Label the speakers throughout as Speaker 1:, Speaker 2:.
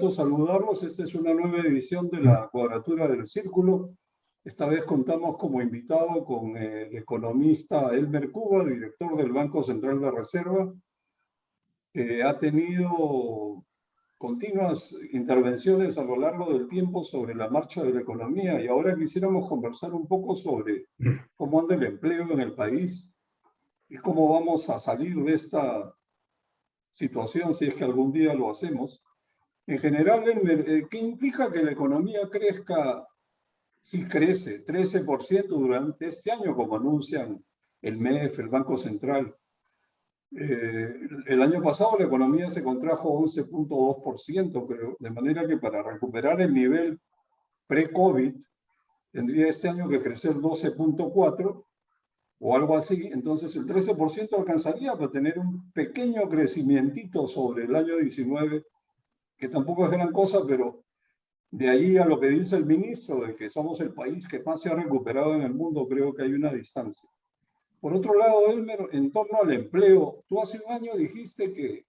Speaker 1: grato saludarlos. Esta es una nueva edición de la Cuadratura del Círculo. Esta vez contamos como invitado con el economista Elmer Cuba, director del Banco Central de Reserva, que ha tenido continuas intervenciones a lo largo del tiempo sobre la marcha de la economía, y ahora quisiéramos conversar un poco sobre cómo anda el empleo en el país y cómo vamos a salir de esta situación si es que algún día lo hacemos. En general, ¿qué implica que la economía crezca? Si crece 13% durante este año, como anuncian el MEF, el Banco Central. El año pasado la economía se contrajo 11.2%, pero de manera que para recuperar el nivel pre-COVID tendría este año que crecer 12.4% o algo así. Entonces el 13% alcanzaría para tener un pequeño crecimiento sobre el año 19, que tampoco es gran cosa, pero de ahí a lo que dice el ministro, de que somos el país que más se ha recuperado en el mundo, creo que hay una distancia. Por otro lado, Elmer, en torno al empleo, tú hace un año dijiste que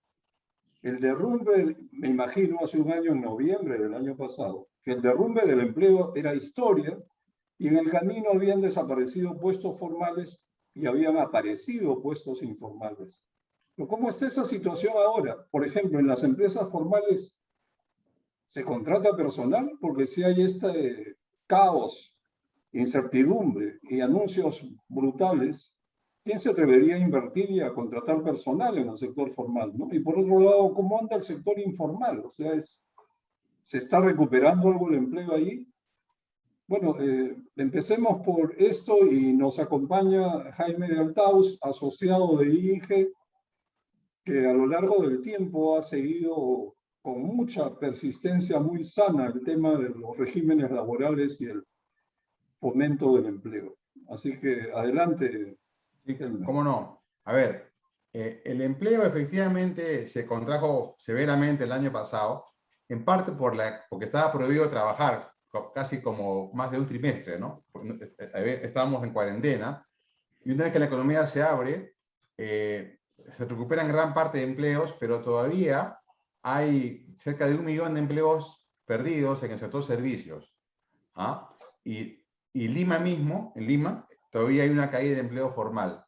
Speaker 1: el derrumbe, me imagino hace un año, en noviembre del año pasado, que el derrumbe del empleo era historia y en el camino habían desaparecido puestos formales y habían aparecido puestos informales. Pero ¿cómo está esa situación ahora? Por ejemplo, en las empresas formales, ¿se contrata personal? Porque si hay este caos, incertidumbre y anuncios brutales, ¿quién se atrevería a invertir y a contratar personal en el sector formal, ¿no? Y por otro lado, ¿cómo anda el sector informal? O sea, ¿se está recuperando algo el empleo ahí? Bueno, empecemos por esto y nos acompaña Jaime de Altaus, asociado de INGE, que a lo largo del tiempo ha seguido con mucha persistencia muy sana el tema de los regímenes laborales y el fomento del empleo. Así que adelante.
Speaker 2: Sí, ¿cómo no? A ver, el empleo efectivamente se contrajo severamente el año pasado, en parte porque estaba prohibido trabajar casi como más de un trimestre, ¿no? Estábamos en cuarentena, y una vez que la economía se abre, se recuperan gran parte de empleos, pero todavía hay cerca de 1 millón de empleos perdidos en el sector servicios. ¿Ah? Y Lima mismo, en Lima, todavía hay una caída de empleo formal.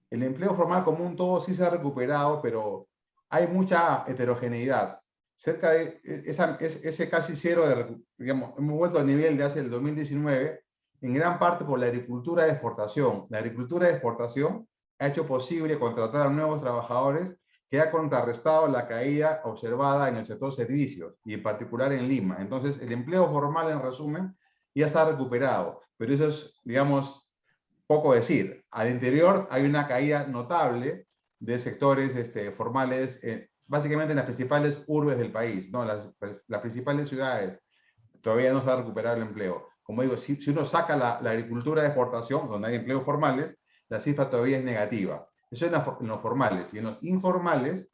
Speaker 2: El empleo formal como un todo sí se ha recuperado, pero hay mucha heterogeneidad. Cerca de ese casi cero, digamos, hemos vuelto al nivel de hace el 2019, en gran parte por la agricultura de exportación. La agricultura de exportación ha hecho posible contratar a nuevos trabajadores, que ha contrarrestado la caída observada en el sector servicios y en particular en Lima. Entonces, el empleo formal, en resumen, ya está recuperado, pero eso es, digamos, poco decir. Al interior hay una caída notable de sectores formales, básicamente en las principales urbes del país, ¿no? Las principales ciudades todavía no se ha recuperado el empleo. Como digo, si uno saca la agricultura de exportación, donde hay empleos formales, la cifra todavía es negativa. Eso en los formales. Y en los informales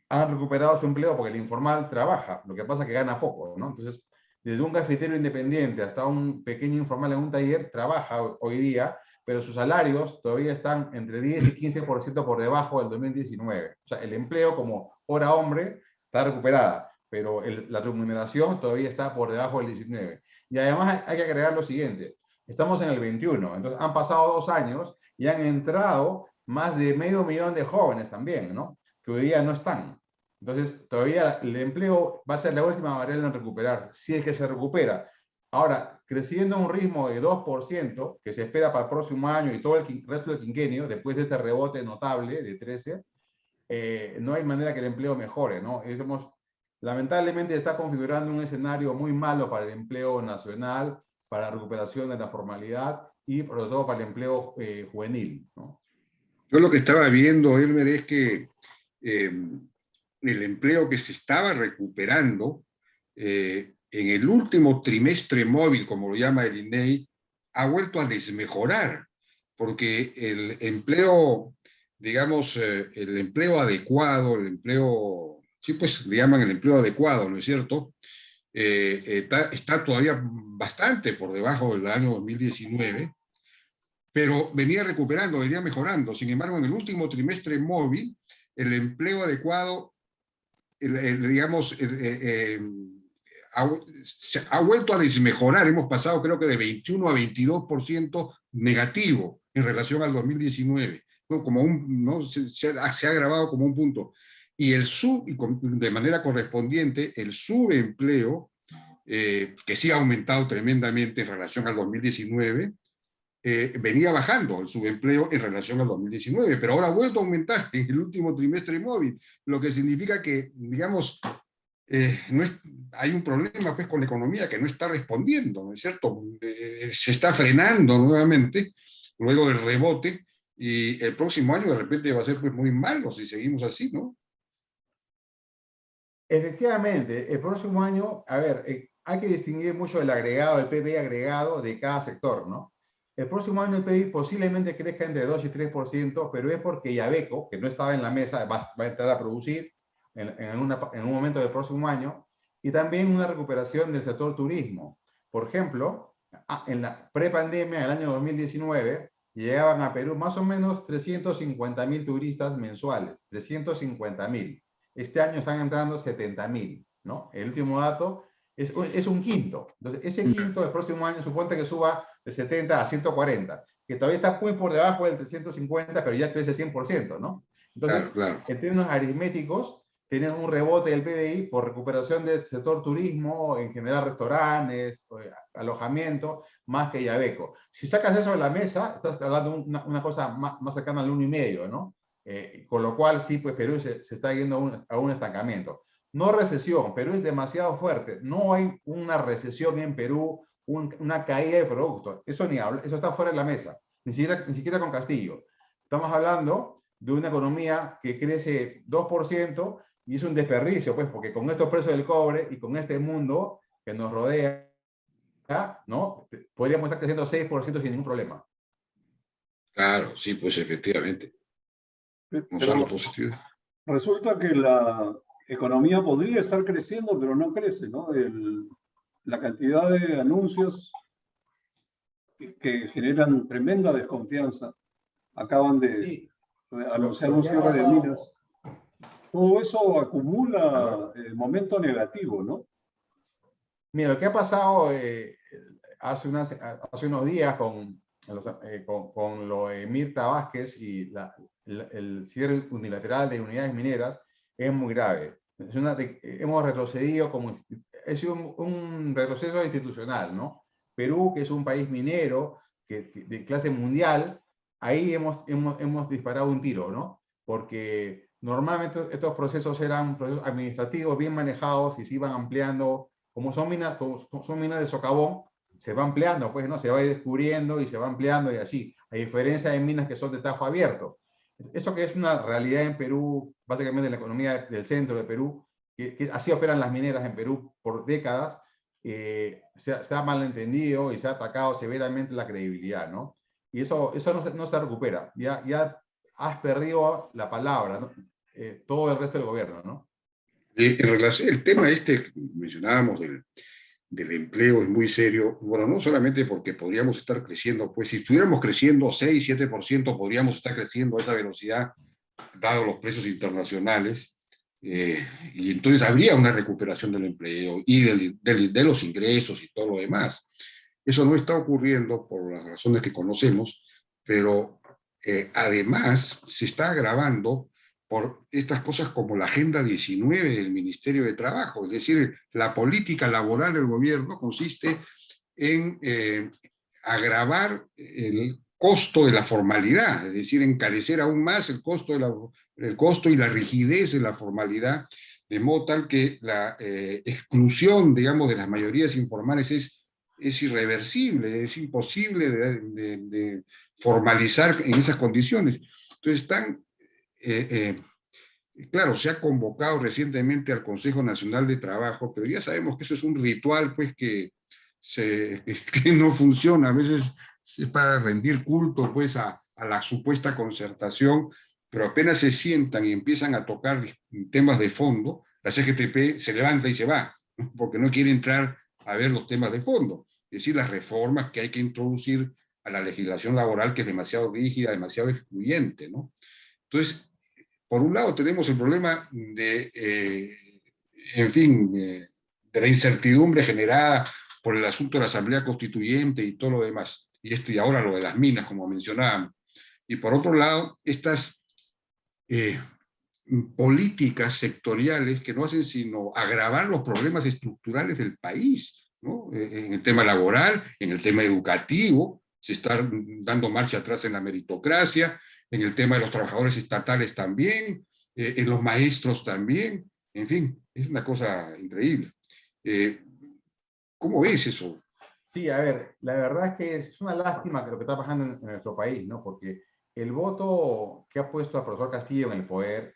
Speaker 2: han recuperado su empleo porque el informal trabaja, lo que pasa es que gana poco, ¿no? Entonces, desde un cafetero independiente hasta un pequeño informal en un taller, trabaja hoy día, pero sus salarios todavía están entre 10 y 15% por debajo del 2019. O sea, el empleo como hora hombre está recuperada, pero la remuneración todavía está por debajo del 19. Y además hay que agregar lo siguiente, estamos en el 21, entonces han pasado 2 años y han entrado más de 500.000 de jóvenes también, ¿no? Que hoy día no están. Entonces, todavía el empleo va a ser la última variable en recuperarse, si es que se recupera. Ahora, creciendo a un ritmo de 2%, que se espera para el próximo año y todo el resto del quinquenio, después de este rebote notable de 13, no hay manera que el empleo mejore, ¿no? Lamentablemente está configurando un escenario muy malo para el empleo nacional, para la recuperación de la formalidad y, por todo, para el empleo juvenil, ¿no?
Speaker 3: Yo lo que estaba viendo, Elmer, es que el empleo que se estaba recuperando en el último trimestre móvil, como lo llama el INEI, ha vuelto a desmejorar, porque el empleo, digamos, el empleo adecuado, el empleo, sí, pues le llaman el empleo adecuado, ¿no es cierto? Está todavía bastante por debajo del año 2019, pero venía recuperando, venía mejorando. Sin embargo, en el último trimestre móvil, el empleo adecuado digamos, ha vuelto a desmejorar. Hemos pasado creo que de 21 a 22% negativo en relación al 2019. ¿No? Como ¿no? se ha agravado como un punto. Y de manera correspondiente, el subempleo, que sí ha aumentado tremendamente en relación al 2019, venía bajando el subempleo en relación al 2019, pero ahora ha vuelto a aumentar en el último trimestre móvil, lo que significa que, digamos, hay un problema pues, con la economía que no está respondiendo, ¿no es cierto? Se está frenando nuevamente, luego del rebote, y el próximo año de repente va a ser pues, muy malo si seguimos así, ¿no?
Speaker 2: Efectivamente, el próximo año, a ver, hay que distinguir mucho el agregado, el PBI agregado de cada sector, ¿no? El próximo año el PBI posiblemente crezca entre 2 y 3%, pero es porque Yabeco, que no estaba en la mesa, va a entrar a producir en un momento del próximo año, y también una recuperación del sector turismo. Por ejemplo, en la prepandemia, en el año 2019, llegaban a Perú más o menos 350.000 turistas mensuales, 350.000. Este año están entrando 70.000, ¿no? El último dato es un quinto. Entonces, ese quinto del próximo año suponte que suba de 70 a 140, que todavía está muy por debajo del 350, pero ya crece 100%, ¿no? Entonces,
Speaker 3: Claro.
Speaker 2: en términos aritméticos, tenemos un rebote del PBI por recuperación del sector turismo, en general restaurantes, alojamiento, más que Yabeco. Si sacas eso de la mesa, estás hablando de una cosa más cercana al 1,5, ¿no? Con lo cual, sí, pues Perú se está yendo a un estancamiento. No recesión, Perú es demasiado fuerte. No hay una recesión en Perú, una caída de productos. Eso ni habla, eso está fuera de la mesa. Ni siquiera con Castillo. Estamos hablando de una economía que crece 2% y es un desperdicio, pues, porque con estos precios del cobre y con este mundo que nos rodea, ¿no? Podríamos estar creciendo 6% sin ningún problema.
Speaker 3: Claro, sí, pues efectivamente.
Speaker 1: Pero resulta que la economía podría estar creciendo, pero no crece, ¿no? La cantidad de anuncios que generan tremenda desconfianza. Acaban de anunciar un cierre de minas. Todo eso acumula momento negativo, ¿no?
Speaker 2: Mira, lo que ha pasado hace unos días con lo de Mirta Vázquez y el cierre unilateral de unidades mineras es muy grave. Hemos retrocedido ha sido un retroceso institucional, ¿no? Perú, que es un país minero de clase mundial, ahí hemos disparado un tiro, ¿no? Porque normalmente estos procesos eran procesos administrativos bien manejados y se iban ampliando, como son minas de socavón, se va ampliando, pues, ¿no? Se va descubriendo y se va ampliando y así, a diferencia de minas que son de tajo abierto. Eso que es una realidad en Perú, básicamente en la economía del centro de Perú, que así operan las mineras en Perú por décadas, se ha malentendido y se ha atacado severamente la credibilidad, ¿no? Y eso no se recupera. Ya has perdido la palabra, ¿no? Todo el resto del gobierno, ¿no?
Speaker 3: En relación, el tema este que mencionábamos del empleo es muy serio, bueno, no solamente porque podríamos estar creciendo, pues si estuviéramos creciendo 6, 7%, podríamos estar creciendo a esa velocidad, dado los precios internacionales, y entonces habría una recuperación del empleo y de los ingresos y todo lo demás. Eso no está ocurriendo por las razones que conocemos, pero además se está agravando por estas cosas como la Agenda 19 del Ministerio de Trabajo. Es decir, la política laboral del gobierno consiste en agravar el costo de la formalidad, es decir, encarecer aún más el costo y la rigidez de la formalidad, de modo tal que la exclusión, digamos, de las mayorías informales es irreversible, es imposible de formalizar en esas condiciones. Entonces están claro, se ha convocado recientemente al Consejo Nacional de Trabajo, pero ya sabemos que eso es un ritual pues que no funciona. A veces es para rendir culto pues a la supuesta concertación, pero apenas se sientan y empiezan a tocar temas de fondo, la CGTP se levanta y se va, ¿no? Porque no quiere entrar a ver los temas de fondo, es decir, las reformas que hay que introducir a la legislación laboral, que es demasiado rígida, demasiado excluyente, ¿no? Entonces, por un lado tenemos el problema de en fin, de la incertidumbre generada por el asunto de la Asamblea Constituyente y todo lo demás. Y ahora lo de las minas, como mencionábamos. Y por otro lado, estas políticas sectoriales que no hacen sino agravar los problemas estructurales del país, ¿no? En el tema laboral, en el tema educativo, se está dando marcha atrás en la meritocracia, en el tema de los trabajadores estatales también, en los maestros también, en fin, es una cosa increíble. ¿Cómo ves eso?
Speaker 2: Sí, a ver, la verdad es que es una lástima que lo que está pasando en nuestro país, ¿no? Porque el voto que ha puesto al profesor Castillo en el poder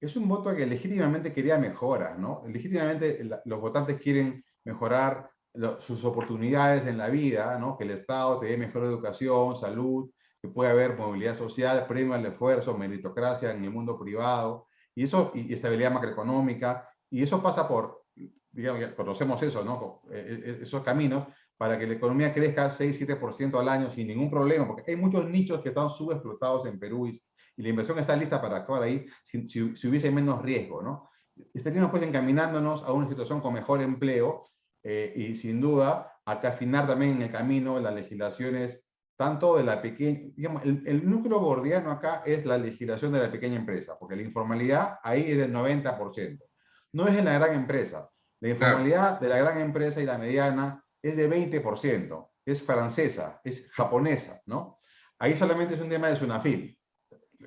Speaker 2: es un voto que legítimamente quería mejoras, ¿no? Legítimamente los votantes quieren mejorar sus oportunidades en la vida, ¿no? Que el Estado te dé mejor educación, salud, que pueda haber movilidad social, premio al esfuerzo, meritocracia en el mundo privado, y eso, y estabilidad macroeconómica, y eso pasa por, digamos, ya conocemos eso, ¿no? Esos caminos para que la economía crezca 6-7% al año sin ningún problema, porque hay muchos nichos que están subexplotados en Perú y la inversión está lista para actuar ahí si hubiese menos riesgo, ¿no? Estaríamos pues encaminándonos a una situación con mejor empleo y sin duda a que afinar también en el camino las legislaciones tanto de la pequeña, digamos, el núcleo gordiano acá es la legislación de la pequeña empresa, porque la informalidad ahí es del 90%. No es en la gran empresa. La
Speaker 3: Claro.
Speaker 2: informalidad de la gran empresa y la mediana es de 20%, es francesa, es japonesa, ¿no? Ahí solamente es un tema de SUNAFIL.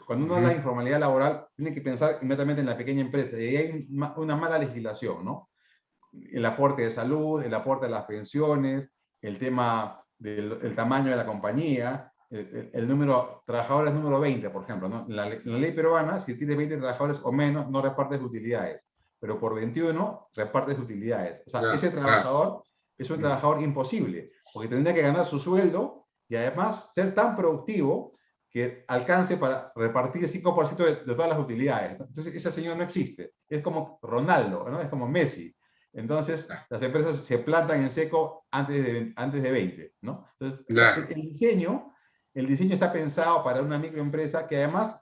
Speaker 2: Cuando uno habla de informalidad laboral, tiene que pensar inmediatamente en la pequeña empresa, y ahí hay una mala legislación, ¿no? El aporte de salud, el aporte de las pensiones, el tema del tamaño de la compañía, el número, trabajadores número 20, por ejemplo, ¿no? En la ley peruana, si tienes 20 trabajadores o menos, no repartes utilidades, pero por 21 repartes utilidades. O sea, ese
Speaker 3: Claro, claro.
Speaker 2: trabajador es un trabajador imposible, porque tendría que ganar su sueldo y además ser tan productivo que alcance para repartir el 5% de todas las utilidades. Entonces, ese señor no existe. Es como Ronaldo, ¿no? Es como Messi. Entonces, las empresas se plantan en seco antes de 20, ¿no? Entonces,
Speaker 3: Claro.
Speaker 2: el diseño está pensado para una microempresa que además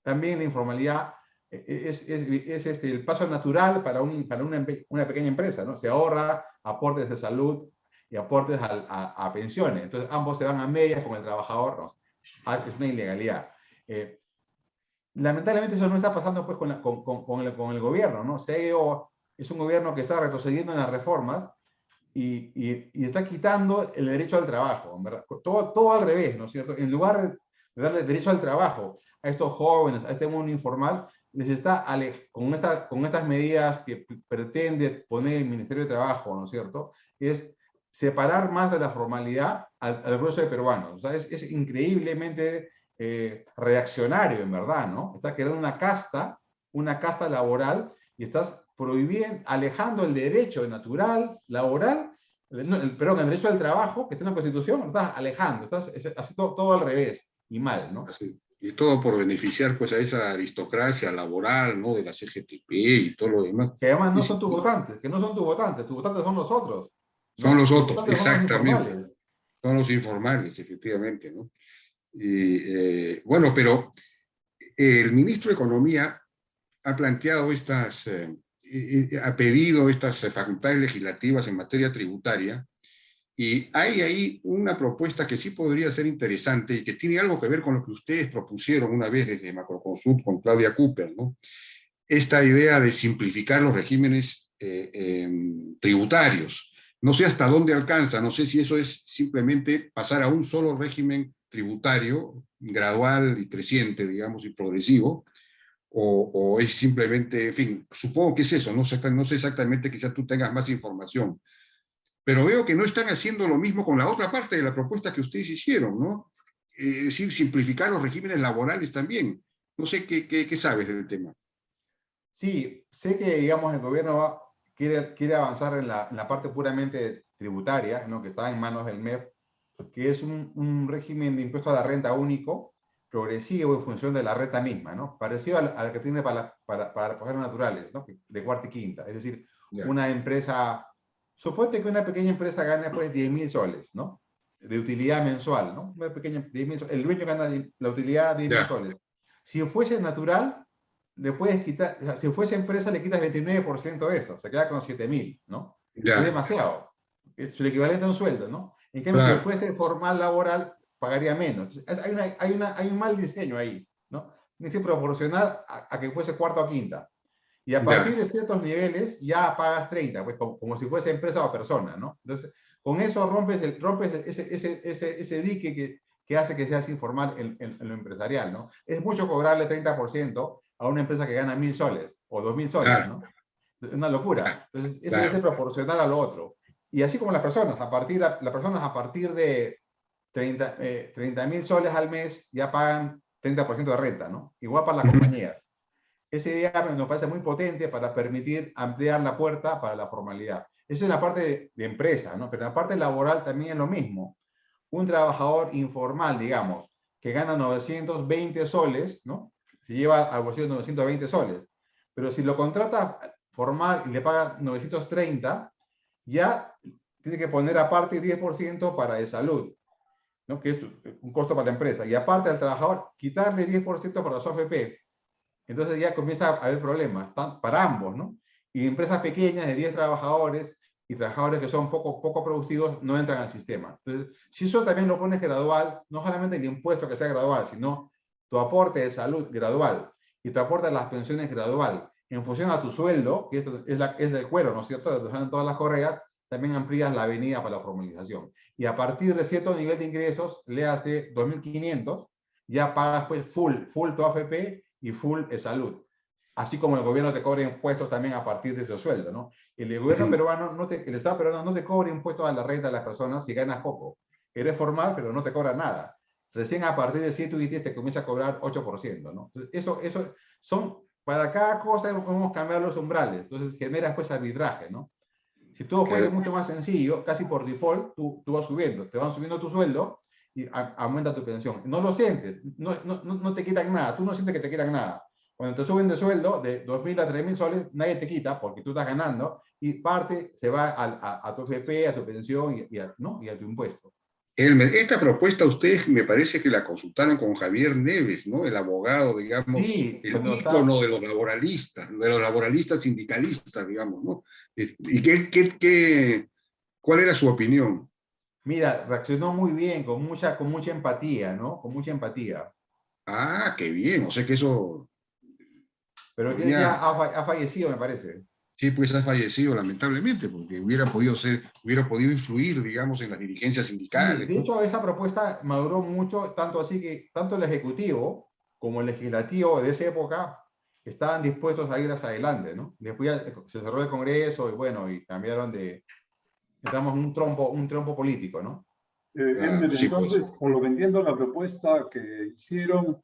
Speaker 2: también la informalidad es el paso natural para una pequeña empresa, ¿no? Se ahorra aportes de salud y aportes a pensiones. Entonces, ambos se van a medias con el trabajador, ¿no? Es una ilegalidad. Lamentablemente eso no está pasando pues con el gobierno, ¿no? Es un gobierno que está retrocediendo en las reformas y está quitando el derecho al trabajo, ¿verdad? Todo al revés, ¿no es cierto? En lugar de darle derecho al trabajo a estos jóvenes, a este mundo informal, les está con estas medidas que pretende poner el Ministerio de Trabajo, ¿no es cierto? Es separar más de la formalidad al grueso de peruanos. O sea, es increíblemente reaccionario, en verdad, ¿no? Está creando una casta laboral y estás prohibiendo, alejando el derecho natural, laboral, perdón, el derecho al trabajo que está en la Constitución, lo estás alejando, estás haciendo todo al revés y mal, ¿no?
Speaker 3: Así. Y todo por beneficiar pues a esa aristocracia laboral, ¿no? De la CGTP y todo lo demás.
Speaker 2: Que además no
Speaker 3: Y
Speaker 2: son tus votantes, que no son tus votantes son los otros,
Speaker 3: son
Speaker 2: ¿no?
Speaker 3: los
Speaker 2: Tus
Speaker 3: otros,
Speaker 2: votantes son los
Speaker 3: exactamente.
Speaker 2: informales.
Speaker 3: Son los informales, efectivamente, ¿no? Y, bueno, pero el ministro de Economía ha planteado ha pedido estas facultades legislativas en materia tributaria, y hay ahí una propuesta que sí podría ser interesante y que tiene algo que ver con lo que ustedes propusieron una vez desde Macroconsult con Claudia Cooper, ¿no? Esta idea de simplificar los regímenes tributarios. No sé hasta dónde alcanza, no sé si eso es simplemente pasar a un solo régimen tributario, gradual y creciente, digamos, y progresivo, o es simplemente, en fin, supongo que es eso, no sé exactamente, quizás tú tengas más información, pero veo que no están haciendo lo mismo con la otra parte de la propuesta que ustedes hicieron, ¿no? Es decir, simplificar los regímenes laborales también. No sé qué sabes del tema.
Speaker 2: Sí, sé que, digamos, el gobierno quiere avanzar en la parte puramente tributaria, ¿no? Que está en manos del MEF, que es un régimen de impuesto a la renta único, progresivo en función de la renta misma, ¿no? Parecido al que tiene para recursos naturales, ¿no? De cuarta y quinta. Es decir,
Speaker 3: Ya.
Speaker 2: una empresa, suponte que una pequeña empresa gana pues 10.000 soles, ¿no? De utilidad mensual, ¿no? Una pequeña, 10.000 soles. El dueño gana la utilidad de 10.000
Speaker 3: Ya.
Speaker 2: soles. Si fuese natural, le puedes quitar, o sea, si fuese empresa le quitas 29% de eso, se queda con 7.000, ¿no? Es
Speaker 3: Ya,
Speaker 2: demasiado. Es el equivalente a un sueldo, ¿no? En cambio, si
Speaker 3: claro,
Speaker 2: fuese formal laboral, pagaría menos. Entonces, hay un mal diseño ahí, ¿no? Tiene que ser proporcional a que fuese cuarta o quinta. Y a partir
Speaker 3: ya,
Speaker 2: de ciertos niveles ya pagas 30, pues como si fuese empresa o persona, ¿no? Entonces, con eso rompes ese dique que hace que seas informal en lo empresarial, ¿no? Es mucho cobrarle 30% a una empresa que gana 1.000 soles o 2.000 soles,
Speaker 3: claro,
Speaker 2: ¿no? Es una locura. Entonces, eso debe ser
Speaker 3: claro.
Speaker 2: proporcional a lo otro. Y así como las personas, las personas a partir de 30.000 soles al mes ya pagan 30% de renta, ¿no? Igual para las compañías. Esa idea nos parece muy potente para permitir ampliar la puerta para la formalidad. Esa es la parte de empresa, ¿no? Pero en la parte laboral también es lo mismo. Un trabajador informal, digamos, que gana 920 soles, ¿no? Se lleva al bolsillo 920 soles. Pero si lo contrata formal y le paga 930, ya tiene que poner aparte 10% para de salud, ¿no? Que es un costo para la empresa. Y aparte al trabajador, quitarle 10% para su AFP. Entonces ya comienza a haber problemas para ambos, ¿no? Y empresas pequeñas de 10 trabajadores y trabajadores que son poco productivos no entran al sistema. Entonces, si eso también lo pones gradual, no solamente el impuesto que sea gradual, sino tu aporte de salud gradual y tu aporte a las pensiones gradual, en función a tu sueldo, que esto es del cuero, ¿no es cierto? Te salen todas las correas, también amplías la avenida para la formalización. Y a partir de cierto nivel de ingresos, le hace 2.500, ya pagas pues full tu AFP y full salud. Así como el gobierno te cobra impuestos también a partir de ese sueldo, ¿no? El gobierno peruano, el Estado peruano no te cobra impuestos a la renta de las personas si ganas poco. Eres formal, pero no te cobra nada. Recién a partir de 7 UITs te comienza a cobrar 8%, ¿no? Entonces, eso son, para cada cosa hemos cambiado los umbrales. Entonces, generas pues arbitraje, ¿no? Si todo fuese mucho más sencillo, casi por default, tú vas subiendo, te van subiendo tu sueldo y aumenta tu pensión. No lo sientes, no te quitan nada, tú no sientes que te quitan nada. Cuando te suben de sueldo de 2.000 a 3.000 soles, nadie te quita porque tú estás ganando y parte se va a tu FP, a tu pensión ¿no? Y a tu impuesto.
Speaker 3: Elmer, esta propuesta ustedes me parece que la consultaron con Javier Neves, ¿no? El abogado, digamos,
Speaker 2: Sí,
Speaker 3: el
Speaker 2: cuando está,
Speaker 3: ícono de los laboralistas sindicalistas, digamos, ¿no? ¿Y cuál era su opinión?
Speaker 2: mira, reaccionó muy bien, con mucha empatía, ¿no? Con mucha empatía.
Speaker 3: Ah, qué bien, o sea que eso
Speaker 2: Pero ya
Speaker 3: tenía,
Speaker 2: ha fallecido, me parece.
Speaker 3: sí, pues ha fallecido lamentablemente, porque hubiera podido influir, digamos, en las dirigencias
Speaker 2: Sí,
Speaker 3: sindicales,
Speaker 2: de
Speaker 3: ¿no?
Speaker 2: hecho esa propuesta maduró mucho, tanto así que tanto el Ejecutivo como el Legislativo de esa época estaban dispuestos a ir hacia adelante, ¿no? Después ya se cerró el Congreso y bueno, y cambiaron entramos en un trompo político, ¿no?
Speaker 3: Claro,
Speaker 1: Elmer,
Speaker 3: sí, pues.
Speaker 1: entonces, por lo que entiendo, la propuesta que hicieron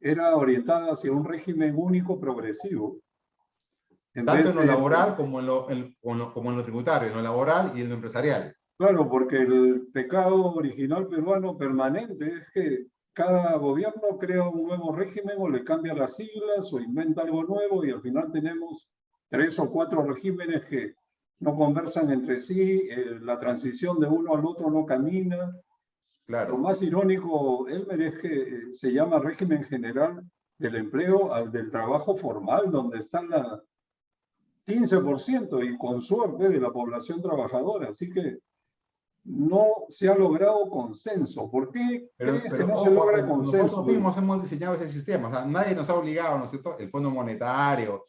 Speaker 1: era orientada hacia un régimen único progresivo, en
Speaker 2: Tanto
Speaker 1: vez
Speaker 2: en lo
Speaker 1: de,
Speaker 2: laboral como en lo tributario, en lo laboral y en lo empresarial.
Speaker 1: claro, porque el pecado original peruano permanente es que cada gobierno crea un nuevo régimen o le cambia las siglas o inventa algo nuevo y al final tenemos 3 o 4 regímenes que no conversan entre sí, la transición de uno al otro no camina. Lo
Speaker 2: Claro.
Speaker 1: más irónico, Elmer, es que se llama régimen general del empleo al del trabajo formal, donde están la 15% y con suerte de la población trabajadora. Así que no se ha logrado consenso. ¿Por qué crees que
Speaker 2: Pero
Speaker 1: no se
Speaker 2: ojo,
Speaker 1: logra
Speaker 2: nosotros
Speaker 1: consenso?
Speaker 2: mismos hemos diseñado ese sistema. O sea, nadie nos ha obligado, ¿no es cierto? El Fondo Monetario,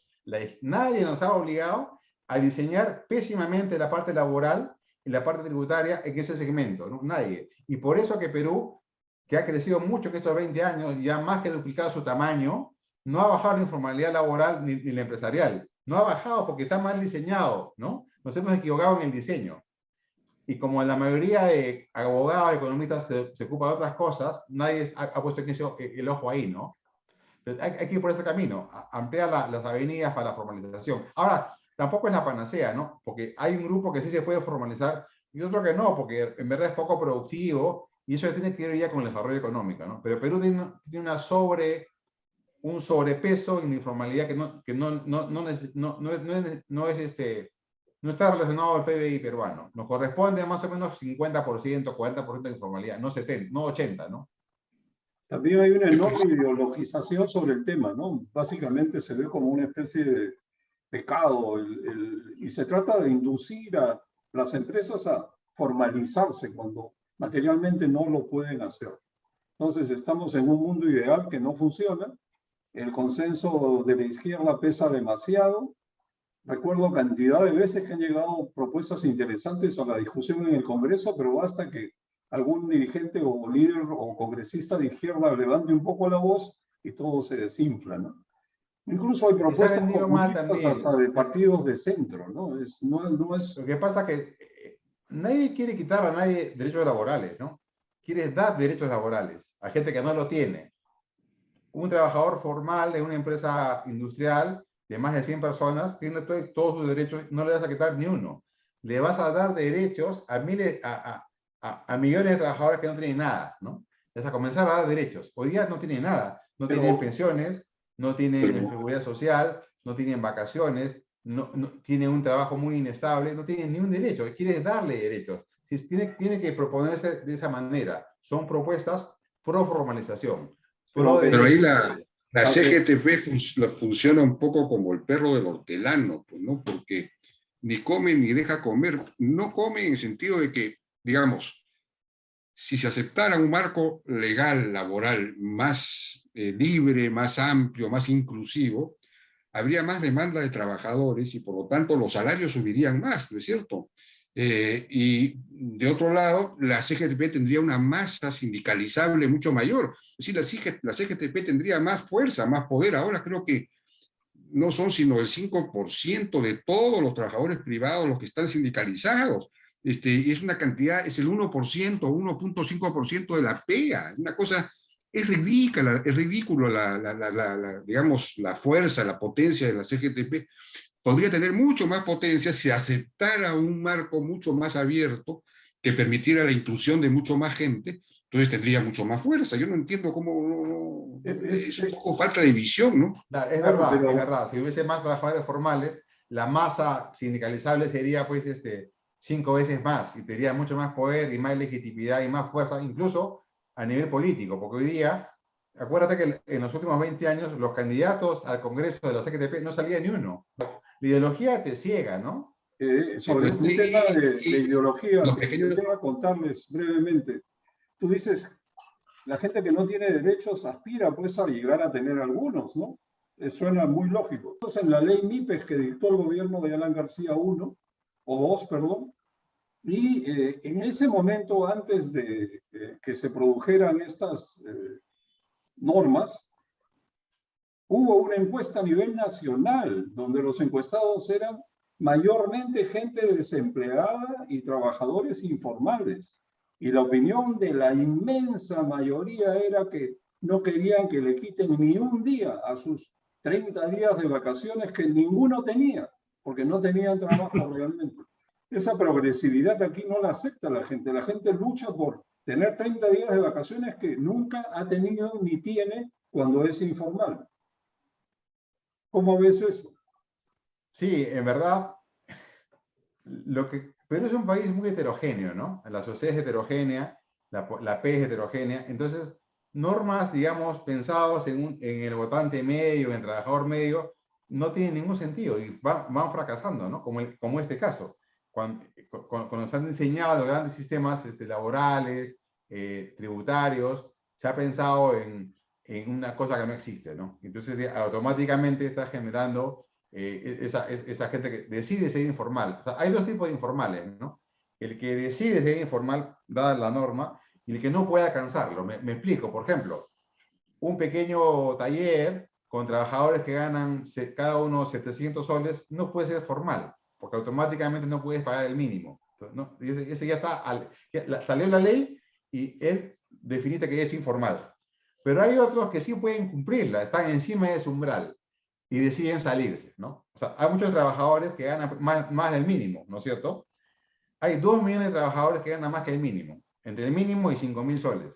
Speaker 2: nadie nos ha obligado a diseñar pésimamente la parte laboral y la parte tributaria en ese segmento, ¿no? Nadie. Y por eso que Perú, que ha crecido mucho que estos 20 años, ya más que duplicado su tamaño, no ha bajado la informalidad laboral ni la empresarial. No ha bajado porque está mal diseñado, ¿no? Nos hemos equivocado en el diseño. Y como la mayoría de abogados, economistas se ocupa de otras cosas, nadie ha puesto el ojo ahí, ¿no? Entonces hay que ir por ese camino, ampliar las avenidas para la formalización. Ahora, tampoco es la panacea, ¿no? Porque hay un grupo que sí se puede formalizar y otro que no, porque en verdad es poco productivo y eso tiene que ver ya con el desarrollo económico, ¿no? Pero Perú tiene un sobrepeso en la informalidad que no es no está relacionado al PBI peruano. Nos corresponde más o menos 50%, 40% de informalidad, no 70, no 80, ¿no?
Speaker 1: También hay una enorme ideologización sobre el tema, ¿no? Básicamente se ve como una especie de pecado y se trata de inducir a las empresas a formalizarse cuando materialmente no lo pueden hacer. Entonces estamos en un mundo ideal que no funciona, el consenso de la izquierda pesa demasiado. Recuerdo cantidad de veces que han llegado propuestas interesantes a la discusión en el Congreso, pero basta que algún dirigente o líder o congresista de izquierda levante un poco la voz y todo se desinfla, ¿no? Incluso hay
Speaker 2: Y se ha
Speaker 1: propuestas
Speaker 2: vendido mal
Speaker 1: populistas
Speaker 2: también.
Speaker 1: hasta de partidos de centro, ¿no? No es...
Speaker 2: Lo que pasa es que nadie quiere quitar a nadie derechos laborales, ¿no? Quiere dar derechos laborales a gente que no lo tiene. Un trabajador formal en una empresa industrial de más de 100 personas tiene todos sus derechos, no le vas a quitar ni uno. Le vas a dar derechos a millones de trabajadores que no tienen nada, ¿no? Les vas a comenzar a dar derechos. Hoy día no tienen nada, no tienen pensiones, no tienen seguridad social, no tienen vacaciones, no tienen un trabajo muy inestable, no tienen ni un derecho. Quieres darle derechos. Tiene que proponerse de esa manera. Son propuestas pro formalización.
Speaker 3: Pero ahí la
Speaker 1: Aunque,
Speaker 3: CGTP funciona un poco como el perro del hortelano, pues, ¿no? Porque ni come ni deja comer. No come en el sentido de que, digamos, si se aceptara un marco legal, laboral, más libre, más amplio, más inclusivo, habría más demanda de trabajadores y por lo tanto los salarios subirían más, ¿no es cierto? Y de otro lado, la CGTP tendría una masa sindicalizable mucho mayor. Es decir, la CGTP tendría más fuerza, más poder. Ahora creo que no son sino el 5% de todos los trabajadores privados los que están sindicalizados. Es una cantidad, es el 1%, 1.5% de la PEA. Una cosa, es ridículo digamos, la fuerza, la potencia de la CGTP. Podría tener mucho más potencia si aceptara un marco mucho más abierto que permitiera la inclusión de mucho más gente, entonces tendría mucho más fuerza. Yo no entiendo cómo, es un poco falta de visión, ¿no?
Speaker 2: Es
Speaker 1: claro,
Speaker 2: verdad,
Speaker 1: pero
Speaker 2: es verdad. Si hubiese más trabajadores formales, la masa sindicalizable sería pues 5 veces más y tendría mucho más poder y más legitimidad y más fuerza, incluso a nivel político, porque hoy día, acuérdate que en los últimos 20 años los candidatos al Congreso de la CGTP no salía ni uno. La ideología te ciega, ¿no?
Speaker 1: sobre
Speaker 3: Pues,
Speaker 1: este tema de ideología,
Speaker 3: los pequeños...
Speaker 1: quisiera contarles brevemente. Tú dices, la gente que no tiene derechos aspira pues a llegar a tener algunos, ¿no? Suena muy lógico. Entonces, en la ley MIPES que dictó el gobierno de Alan García I, o 2, perdón, y en ese momento, antes de que se produjeran estas normas, hubo una encuesta a nivel nacional donde los encuestados eran mayormente gente desempleada y trabajadores informales. Y la opinión de la inmensa mayoría era que no querían que le quiten ni un día a sus 30 días de vacaciones que ninguno tenía, porque no tenían trabajo realmente. Esa progresividad aquí no la acepta la gente. La gente lucha por tener 30 días de vacaciones que nunca ha tenido ni tiene cuando es informal. ¿Cómo ves eso?
Speaker 2: Sí, en verdad, Perú es un país muy heterogéneo, ¿no? La sociedad es heterogénea, la P es heterogénea, entonces normas, digamos, pensados en el votante medio, en el trabajador medio, no tienen ningún sentido y van fracasando, ¿no? Como este caso, cuando se han diseñado grandes sistemas laborales, tributarios, se ha pensado en una cosa que no existe, ¿no? Entonces automáticamente está generando esa gente que decide ser informal. O sea, hay dos tipos de informales, ¿no? El que decide ser informal, dada la norma, y el que no puede alcanzarlo. Me explico, por ejemplo, un pequeño taller con trabajadores que ganan cada uno 700 soles, no puede ser formal, porque automáticamente no puedes pagar el mínimo. Entonces, ¿no? Ese ya está, salió la ley y él definiste que es informal. Pero hay otros que sí pueden cumplirla, están encima de ese umbral y deciden salirse, ¿no? O sea, hay muchos trabajadores que ganan más del mínimo, ¿no es cierto? Hay 2 millones de trabajadores que ganan más que el mínimo, entre el mínimo y 5.000 soles.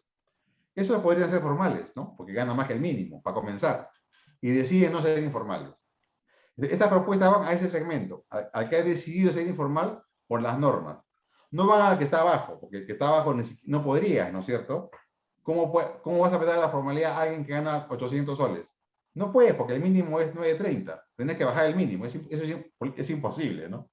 Speaker 2: Esos podrían ser formales, ¿no? Porque ganan más que el mínimo, para comenzar. Y deciden no ser informales. Estas propuestas van a ese segmento, al que ha decidido ser informal por las normas. No van al que está abajo, porque el que está abajo no podría, ¿no es cierto? ¿Cómo vas a pedir la formalidad a alguien que gana 800 soles? No puedes, porque el mínimo es 930. Tenés que bajar el mínimo. Eso es imposible, ¿no?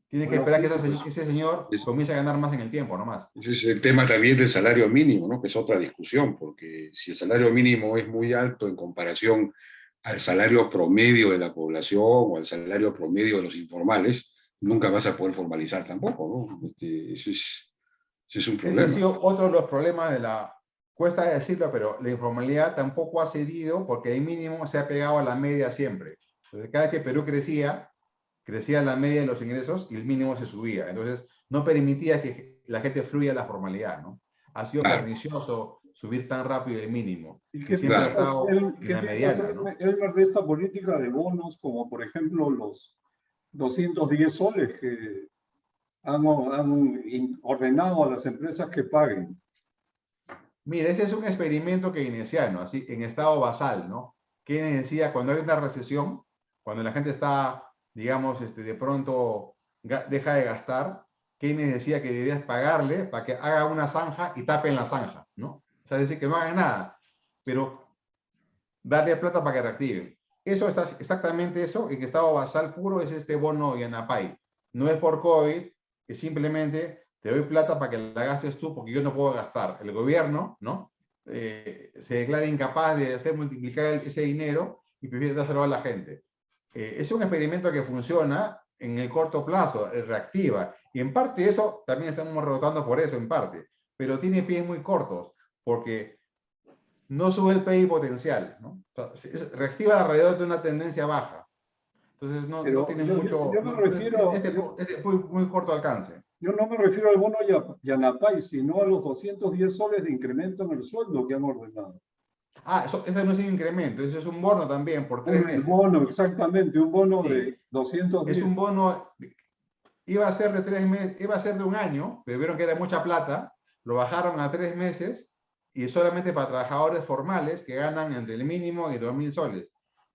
Speaker 2: Tienes que
Speaker 1: Bueno,
Speaker 2: esperar
Speaker 1: sí,
Speaker 2: que
Speaker 1: pues,
Speaker 2: ese señor comience a ganar más en el tiempo, nomás.
Speaker 3: ese es el tema también del salario mínimo, ¿no? Que es otra discusión, porque si el salario mínimo es muy alto en comparación al salario promedio de la población o al salario promedio de los informales, nunca vas a poder formalizar tampoco, ¿no? Ese es un
Speaker 2: Ese ha
Speaker 3: problema.
Speaker 2: sido otro de los problemas de la, cuesta decirlo, pero la informalidad tampoco ha cedido porque el mínimo se ha pegado a la media siempre. Entonces, cada vez que Perú crecía la media de los ingresos y el mínimo se subía. Entonces, no permitía que la gente fluya a la formalidad, ¿no? Ha sido
Speaker 3: Claro,
Speaker 2: pernicioso subir tan rápido el mínimo,
Speaker 1: ¿y
Speaker 2: que
Speaker 1: qué
Speaker 2: siempre ha
Speaker 3: claro.
Speaker 1: piensas,
Speaker 2: estado en
Speaker 1: qué
Speaker 2: la
Speaker 1: piensas,
Speaker 2: mediana, ¿no?
Speaker 1: Elmer, de esta política de bonos, como por ejemplo los 210 soles que han ordenado a las empresas que paguen?
Speaker 2: Mire, ese es un experimento keynesiano, así, en estado basal, ¿no? Keynes decía, cuando hay una recesión, cuando la gente está, digamos, de pronto deja de gastar, Keynes decía que debías pagarle para que haga una zanja y tape en la zanja, ¿no? O sea, decir que no haga nada, pero darle plata para que reactive. Eso está exactamente eso, en estado basal puro es este bono Yanapay. No es por COVID, es simplemente te doy plata para que la gastes tú porque yo no puedo gastar. El gobierno, ¿no? Se declara incapaz de hacer multiplicar ese dinero y prefiere dárselo a la gente. Es un experimento que funciona en el corto plazo, reactiva. Y en parte eso, también estamos rebotando por eso, en parte. Pero tiene pies muy cortos, porque no sube el PIB potencial, ¿no? O sea, reactiva alrededor de una tendencia baja. Entonces no
Speaker 1: Pero
Speaker 2: tiene mucho,
Speaker 1: yo me refiero,
Speaker 2: es muy, muy corto alcance.
Speaker 1: yo no me refiero al bono Yanapay, sino a los 210 soles de incremento en el sueldo que han ordenado.
Speaker 2: Ah, eso no es un incremento, eso es un bono también por 3 meses.
Speaker 1: El bono, exactamente, un bono
Speaker 2: Sí,
Speaker 1: de
Speaker 2: es
Speaker 1: 210.
Speaker 2: un bono, iba a ser de 3 meses, iba a ser de un año, pero vieron que era mucha plata, lo bajaron a 3 meses y solamente para trabajadores formales que ganan entre el mínimo y 2.000 soles.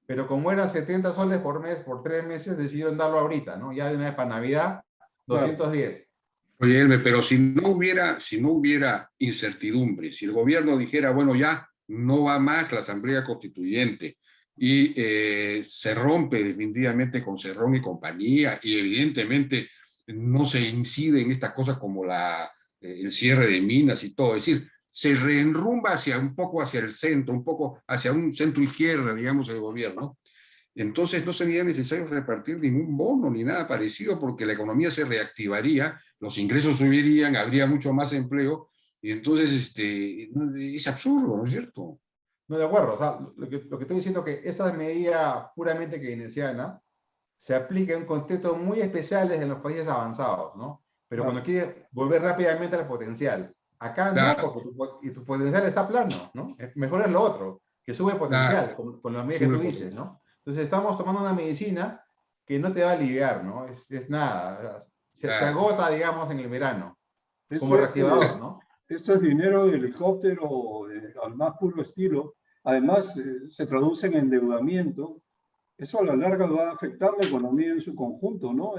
Speaker 2: Pero como era 70 soles por mes por 3 meses, decidieron darlo ahorita, ¿no? Ya de una vez para Navidad,
Speaker 1: Claro,
Speaker 2: 210.
Speaker 3: Oye, Elmer, pero si no hubiera incertidumbre, si el gobierno dijera, bueno, ya no va más la Asamblea Constituyente y se rompe definitivamente con Cerrón y compañía y evidentemente no se incide en estas cosas como el cierre de minas y todo, es decir, se reenrumba hacia un poco hacia el centro, un poco hacia un centro izquierda, digamos, el gobierno. Entonces no sería necesario repartir ningún bono ni nada parecido porque la economía se reactivaría, los ingresos subirían, habría mucho más empleo y entonces es absurdo, ¿no es cierto?
Speaker 2: No, de acuerdo. O sea, lo que estoy diciendo es que esa medida puramente keynesiana se aplica en contextos muy especiales en los países avanzados, ¿no? Pero cuando
Speaker 1: claro,
Speaker 2: quieres volver rápidamente al potencial. Acá no,
Speaker 3: Claro,
Speaker 2: porque tu potencial está plano, ¿no? Mejor es lo otro, que sube potencial,
Speaker 3: claro,
Speaker 2: con la medida que
Speaker 3: sube
Speaker 2: tú dices,
Speaker 3: potencia.
Speaker 2: ¿no? Entonces estamos tomando una medicina que no te va a aliviar, ¿no? Es nada, se
Speaker 3: Claro.
Speaker 2: agota, digamos, en el verano,
Speaker 1: esto
Speaker 2: como
Speaker 1: es,
Speaker 2: reactivador, ¿no?
Speaker 1: esto es dinero de helicóptero al más puro estilo. Además, se traduce en endeudamiento. Eso a la larga va a afectar la economía en su conjunto, ¿no?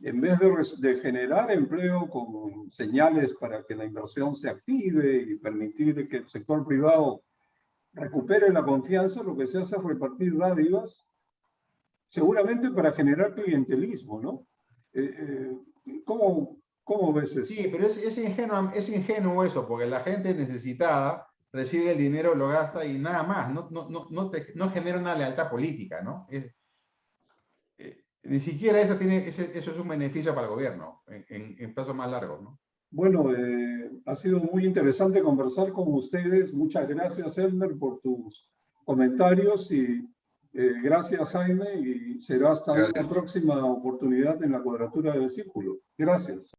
Speaker 1: En vez de generar empleo con señales para que la inversión se active y permitir que el sector privado recupere la confianza, lo que se hace es repartir dádivas, seguramente para generar clientelismo, ¿no? ¿Cómo ves
Speaker 2: Sí,
Speaker 1: esto?
Speaker 2: pero es ingenuo eso, porque la gente necesitada recibe el dinero, lo gasta y nada más, no genera una lealtad política, ¿no? Ni siquiera eso es un beneficio para el gobierno en plazos más largos, ¿no?
Speaker 1: Bueno, ha sido muy interesante conversar con ustedes. Muchas gracias, Elmer, por tus comentarios y gracias, Jaime, y será hasta una
Speaker 3: Gracias.
Speaker 1: próxima oportunidad en la Cuadratura del Círculo. Gracias.